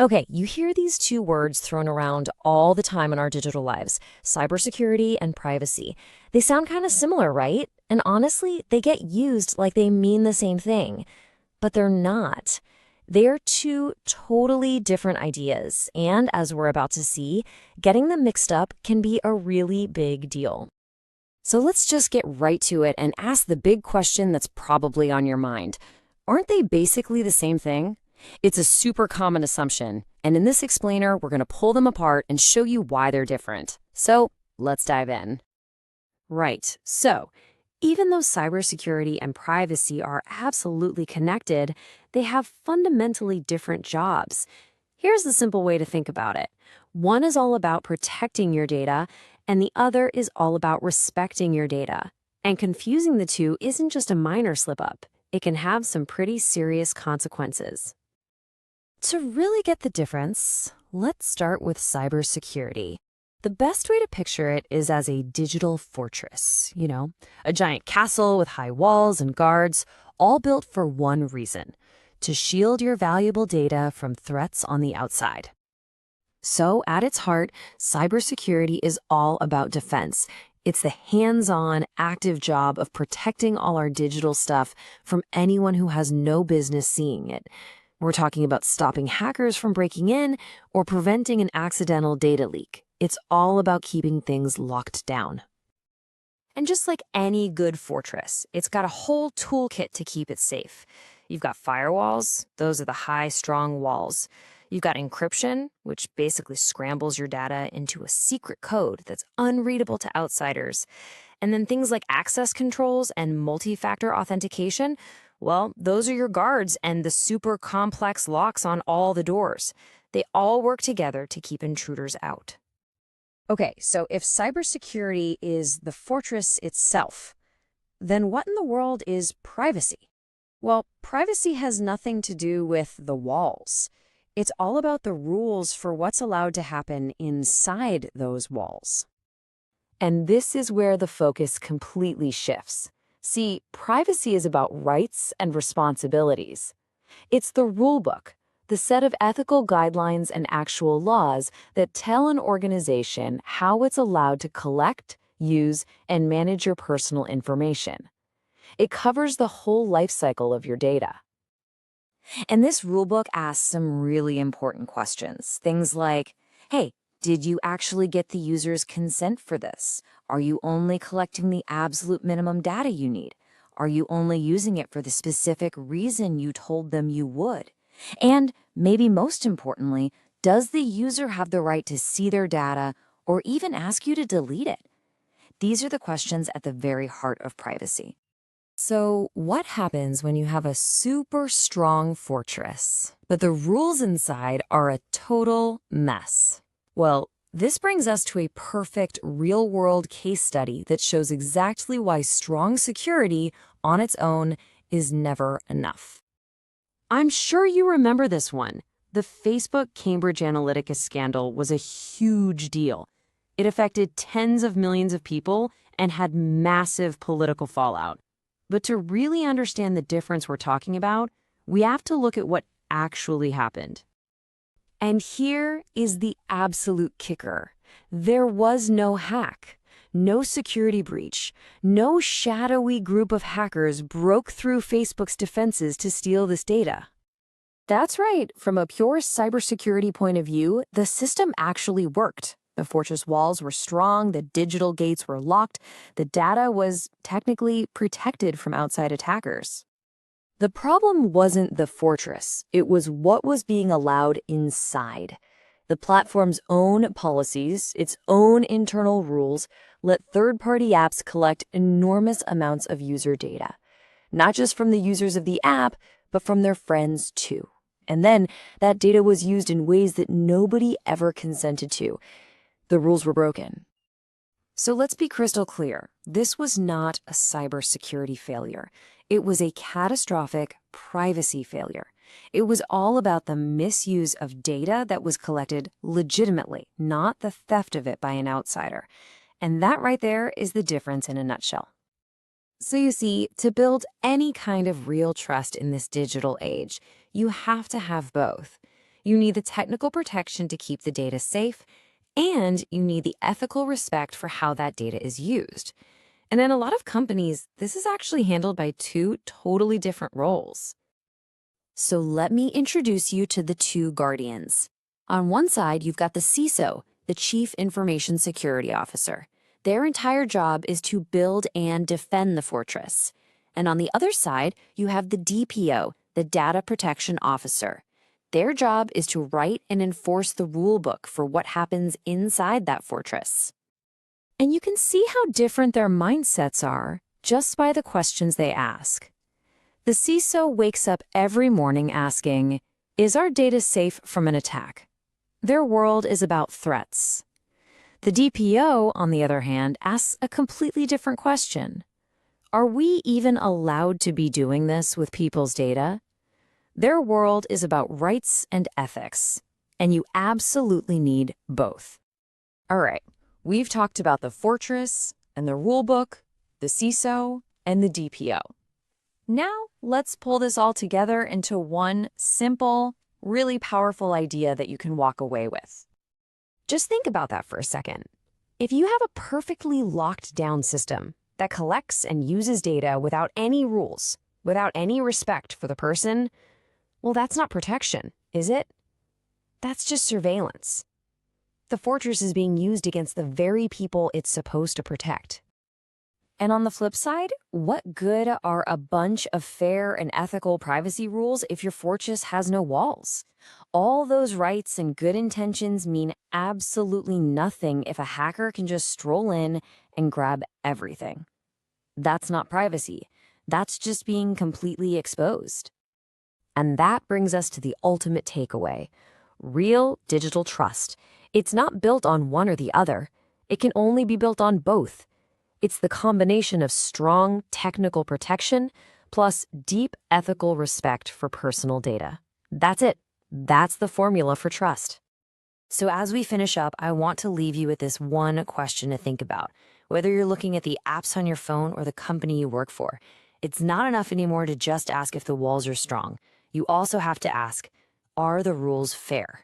Okay, you hear these two words thrown around all the time in our digital lives, cybersecurity and privacy. They sound kind of similar, right? And honestly, they get used like they mean the same thing, but they're not. They're two totally different ideas, and as we're about to see, getting them mixed up can be a really big deal. So let's just get right to it and ask the big question that's probably on your mind. Aren't they basically the same thing? It's a super common assumption, and in this explainer, we're going to pull them apart and show you why they're different. So let's dive in. Right, so even though cybersecurity and privacy are absolutely connected, they have fundamentally different jobs. Here's the simple way to think about it. One is all about protecting your data, and the other is all about respecting your data. And confusing the two isn't just a minor slip-up. It can have some pretty serious consequences. To really get the difference, let's start with cybersecurity. The best way to picture it is as a digital fortress, a giant castle with high walls and guards, all built for one reason: to shield your valuable data from threats on the outside. So, at its heart, cybersecurity is all about defense. It's the hands-on, active job of protecting all our digital stuff from anyone who has no business seeing it. We're talking about stopping hackers from breaking in or preventing an accidental data leak. It's all about keeping things locked down. And just like any good fortress, it's got a whole toolkit to keep it safe. You've got firewalls, those are the high, strong walls. You've got encryption, which basically scrambles your data into a secret code that's unreadable to outsiders. And then things like access controls and multi-factor authentication, well, those are your guards and the super complex locks on all the doors. They all work together to keep intruders out. Okay, so if cybersecurity is the fortress itself, then what in the world is privacy? Well, privacy has nothing to do with the walls. It's all about the rules for what's allowed to happen inside those walls. And this is where the focus completely shifts. See, privacy is about rights and responsibilities. It's the rulebook, the set of ethical guidelines and actual laws that tell an organization how it's allowed to collect, use, and manage your personal information. It covers the whole life cycle of your data. And this rulebook asks some really important questions. Things like, hey, did you actually get the user's consent for this? Are you only collecting the absolute minimum data you need? Are you only using it for the specific reason you told them you would? And maybe most importantly, does the user have the right to see their data or even ask you to delete it? These are the questions at the very heart of privacy. So what happens when you have a super strong fortress, but the rules inside are a total mess? Well, this brings us to a perfect real-world case study that shows exactly why strong security on its own is never enough. I'm sure you remember this one. The Facebook Cambridge Analytica scandal was a huge deal. It affected tens of millions of people and had massive political fallout. But to really understand the difference we're talking about, we have to look at what actually happened. And here is the absolute kicker. There was no hack, no security breach, no shadowy group of hackers broke through Facebook's defenses to steal this data. That's right, from a pure cybersecurity point of view, the system actually worked. The fortress walls were strong, the digital gates were locked, the data was technically protected from outside attackers. The problem wasn't the fortress, it was what was being allowed inside. The platform's own policies, its own internal rules, let third-party apps collect enormous amounts of user data. Not just from the users of the app, but from their friends too. And then that data was used in ways that nobody ever consented to. The rules were broken. So let's be crystal clear. This was not a cybersecurity failure. It was a catastrophic privacy failure. It was all about the misuse of data that was collected legitimately, not the theft of it by an outsider. And that right there is the difference in a nutshell. So you see, to build any kind of real trust in this digital age, you have to have both. You need the technical protection to keep the data safe, and you need the ethical respect for how that data is used. And in a lot of companies, this is actually handled by two totally different roles. So let me introduce you to the two guardians. On one side, you've got the CISO, the Chief Information Security Officer. Their entire job is to build and defend the fortress. And on the other side, you have the DPO, the Data Protection Officer. Their job is to write and enforce the rule book for what happens inside that fortress. And you can see how different their mindsets are just by the questions they ask. The CISO wakes up every morning asking, is our data safe from an attack? Their world is about threats. The DPO, on the other hand, asks a completely different question. Are we even allowed to be doing this with people's data? Their world is about rights and ethics, and you absolutely need both. All right, we've talked about the fortress and the rulebook, the CISO, and the DPO. Now, let's pull this all together into one simple, really powerful idea that you can walk away with. Just think about that for a second. If you have a perfectly locked down system that collects and uses data without any rules, without any respect for the person, well, that's not protection, is it? That's just surveillance. The fortress is being used against the very people it's supposed to protect. And on the flip side, what good are a bunch of fair and ethical privacy rules if your fortress has no walls? All those rights and good intentions mean absolutely nothing if a hacker can just stroll in and grab everything. That's not privacy. That's just being completely exposed. And that brings us to the ultimate takeaway: real digital trust. It's not built on one or the other. It can only be built on both. It's the combination of strong technical protection plus deep ethical respect for personal data. That's it. That's the formula for trust. So as we finish up, I want to leave you with this one question to think about. Whether you're looking at the apps on your phone or the company you work for, it's not enough anymore to just ask if the walls are strong. You also have to ask, are the rules fair?